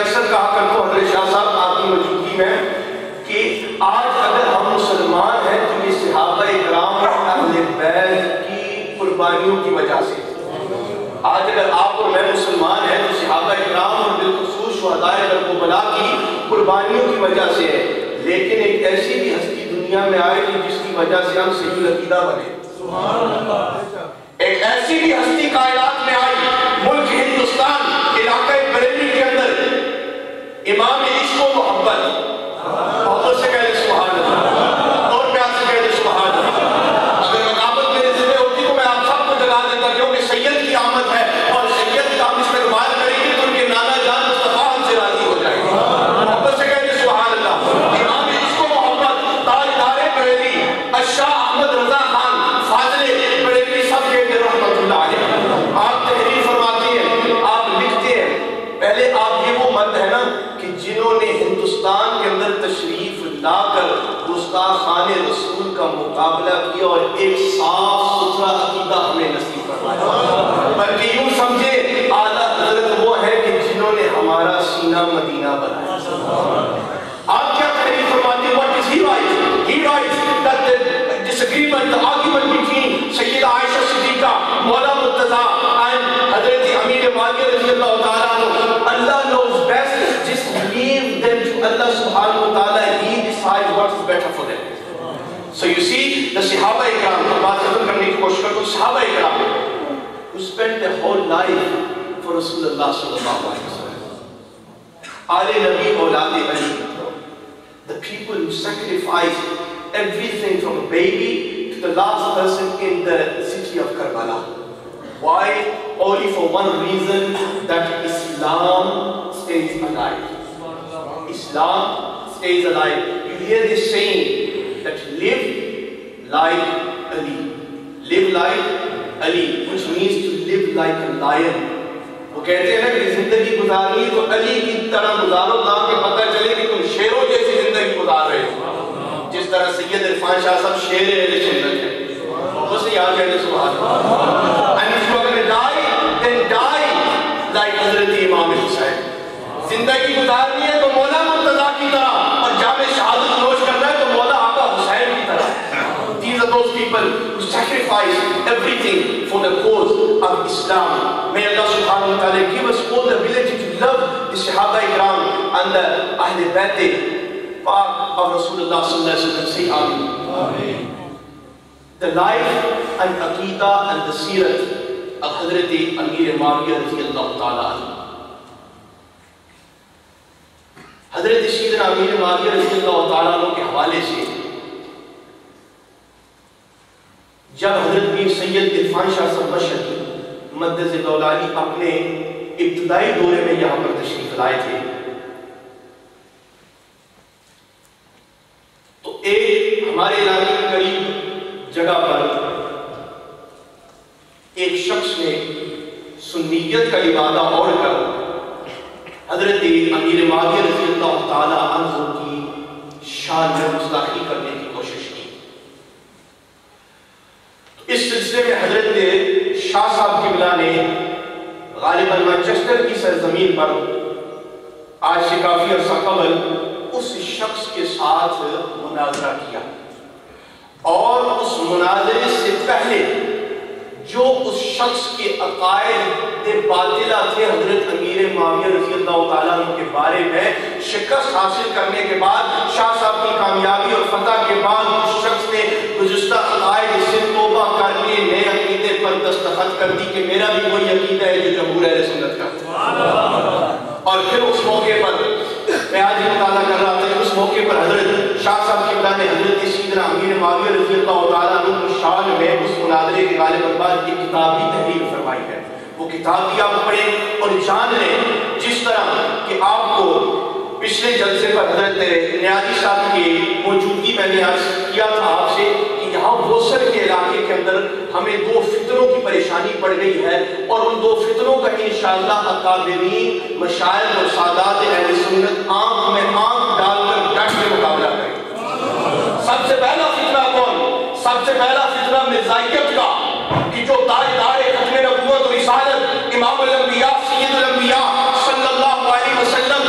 اکثر کہا کرتا ہوں حضرت شاہ صاحب آپ کی موجودگی میں کہ آج اگر ہم مسلمان ہیں تو یہ صحابہ کرام اور اہل بیت کی قربانیوں کی وجہ سے. آج اگر آپ اور میں مسلمان ہیں تو صحابہ کرام اور بالخصوص شہدائے کربلا کی قربانیوں کی وجہ سے ہے. لیکن ایک ایسی بھی ہستی دنیا میں آئے کہ جس کی وجہ سے ہم صحیح العقیدہ بنے. سبحان اللہ. ایک ایسی بھی ہستی کائنات میں آئی ملک ہندوستان علاقہ بریلی کے اندر امام عشق و محبت. محبت سے کہہ دے سبحان اللہ, اور پیار سے کہہ دے سبحان اللہ. اگر رقابت میرے ذمہ ہوتی تو میں آپ سب کو جگا دیتا, کیونکہ سید کی آمد ہے اور سید کا ہم استقبال کریں گے تو ان کے نانا جان مصطفیٰ ہم سے راضی ہو جائیں گے. محبت سے کہہ دے سبحان اللہ. امام عشق و محبت تاجدار بریلی الشاہ احمد رضا خان فاضل بریلی سب کہتے ہیں رحمت اللہ علیہ. آپ تحریر فرماتے ہیں, آپ لکھتے ہیں, پہلے آپ یہ وہ مرد ہے نا کہ جنہوں نے ہندوستان کے اندر تشریف لا کر گستاخان رسول کا مقابلہ کیا اور ایک صاف ستھرا عقیدہ ہمیں نصیب فرمایا. بلکہ یوں سمجھے اعلیٰ حضرت وہ ہے کہ جنہوں نے ہمارا سینہ مدینہ بنایا. آپ کیا تحریر فرماتے ہیں؟ What is he writes? He writes that the disagreement, the argument between Sayyida Aisha Siddiqa, Mawla Murtaza and Hazrat Amir Muawiyah رضی اللہ تعالیٰ عنہ, Allah knows best. Just leave them to Allah subhanahu wa ta'ala. He decides what is better for them. So you see, the Sahaba Ikram, بات ختم کرنے کی کوشش کرتا ہوں, Sahaba Ikram who spent their whole life for Rasulullah sallallahu alaihi wasallam. Aale Nabi Aulad Ali, the people who sacrificed everything from a baby to the last person in the city of Karbala. Why? Only for one reason, that Islam stays alive. Islam stays alive. You hear this saying that live like Ali. Live like Ali, which means to live like a lion. وہ کہتے ہیں کہ زندگی گزارنی تو علی کی طرح گزارو تاکہ پتہ چلے کہ تم شیروں جیسی زندگی گزار رہے ہو. جس طرح سید عرفان شاہ صاحب شیر اہل سنت ہیں. بس یاد کہتے سبحان اللہ. And if you are going to die, then die like حضرت امام حسین. زندگی گزارنی ہے تو مولا مرتضیٰ کی طرح, اور جام شہادت نوش کرنا ہے تو مولا آقا حسین کی طرح. These are those people who sacrifice everything for the cause of Islam. May Allah subhanahu wa ta'ala give us all the ability to love the Sahaba Ikram and the Ahl Bayt of Rasulullah sallallahu alaihi wasallam. Say Ameen. The life and Aqidah and the Seerat of Hazrat Amir Muawiyah radiyallahu ta'ala anhu. حضرت سیدنا امیر معاویہ رضی اللہ تعالیٰ عنہ کے حوالے سے جب حضرت میر سید عرفان شاہ صاحب مشہد مدد دولانی اپنے ابتدائی دورے میں یہاں پر تشریف لائے تھے تو ایک ہمارے علاقے کے قریب جگہ پر ایک شخص نے سنیت کا لبادہ اوڑھ کر حضرت امیر معاویہ رضی اللہ تعالیٰ عنہ کی شان میں گستاخی کرنے کی کوشش کی. اس سلسلے میں حضرت شاہ صاحب کی بلا نے غالباً مانچسٹر کی سرزمین پر آج سے کافی عرصہ قبل اس شخص کے ساتھ مناظرہ کیا, اور اس مناظرے سے پہلے جو اس شخص کے عقائد باطلہ تھے حضرت امیر معاویہ رضی اللہ تعالیٰ عنہ کے بارے میں, شکست حاصل کرنے کے بعد, شاہ صاحب کی کامیابی اور فتح کے بعد اس شخص نے گزشتہ عقائد سے توبہ کر کے نئے عقیدے پر دستخط کر دی کہ میرا بھی وہی عقیدہ ہے جو جمہور اہل سنت کا. اور پھر اس موقع پر میں آج یہ مطالعہ کر رہا تھا کہ اس موقع پر حضرت شاہ صاحب کی بلا نے حضرت سیدنا امیر معاویہ رضی اللہ تعالیٰ عنہ کی شان میں اس مناظرے کے غالب بعد ایک کتاب بھی تحریر فرمائی ہے. وہ کتاب بھی آپ پڑھیں اور جان لیں, جس طرح کہ آپ کو پچھلے جلسے پر حضرت نیازی صاحب کی موجودگی میں نے عرض کیا تھا آپ سے کہ یہاں بوسر کے علاقے کے اندر ہمیں دو فتنوں کی پریشانی پڑ گئی ہے, اور ان دو فتنوں کا انشاءاللہ اکابرین مشائخ اور سادات اہل سنت آنکھ میں آنکھ ڈال کر ڈٹ کے مقابلہ کریں. سب سے پہلا فتنہ کون؟ سب سے پہلا فتنہ مرزائیت کا, کہ جو تاجدار ختم نبوت و رسالت امام الانبیاء سید الانبیاء صلی اللہ علیہ وسلم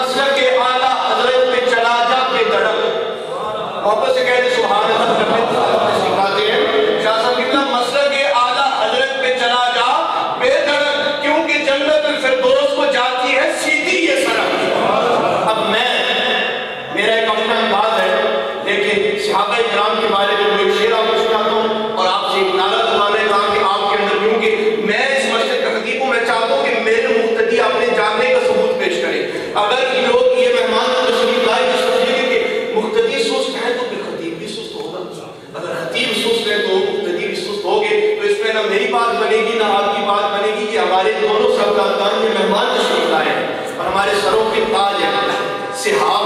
مسلک کے اعلیٰ حضرت پہ چلا جا بے دھڑک. واپس سے کہتے سبحان اللہ سکھاتے ہیں شاہ صاحب کتنا مسلک کے اعلیٰ حضرت پہ چلا جا بے دھڑک, کیونکہ جنت الفردوس کو جاتی ہے سیدھی یہ سڑک. اب میرا ایک اپنا انداز ہے, لیکن صحابہ کرام کے بارے میں ایک شعر آپ کو سناتا ہوں اور آپ سے ایک نعرہ دلانے کا کہ آپ کے اندر, کیونکہ میں اس مسجد کا خطیب ہوں, میں چاہتا ہوں کہ میرے مقتدی اپنے جاننے کا ثبوت پیش کریں. اگر لوگ یہ مہمان تشریف لائے جس مسجد کے مقتدی سست ہیں تو پھر خطیب بھی سست ہوگا. اگر خطیب سست ہے تو مقتدی بھی سست ہوگے, تو اس میں نہ میری بات بنے گی نہ آپ کی بات بنے گی. یہ ہمارے دونوں سرکردگان میں مہمان تشریف لائے ہیں اور ہمارے سروں کے تاج ہیں. صحابہ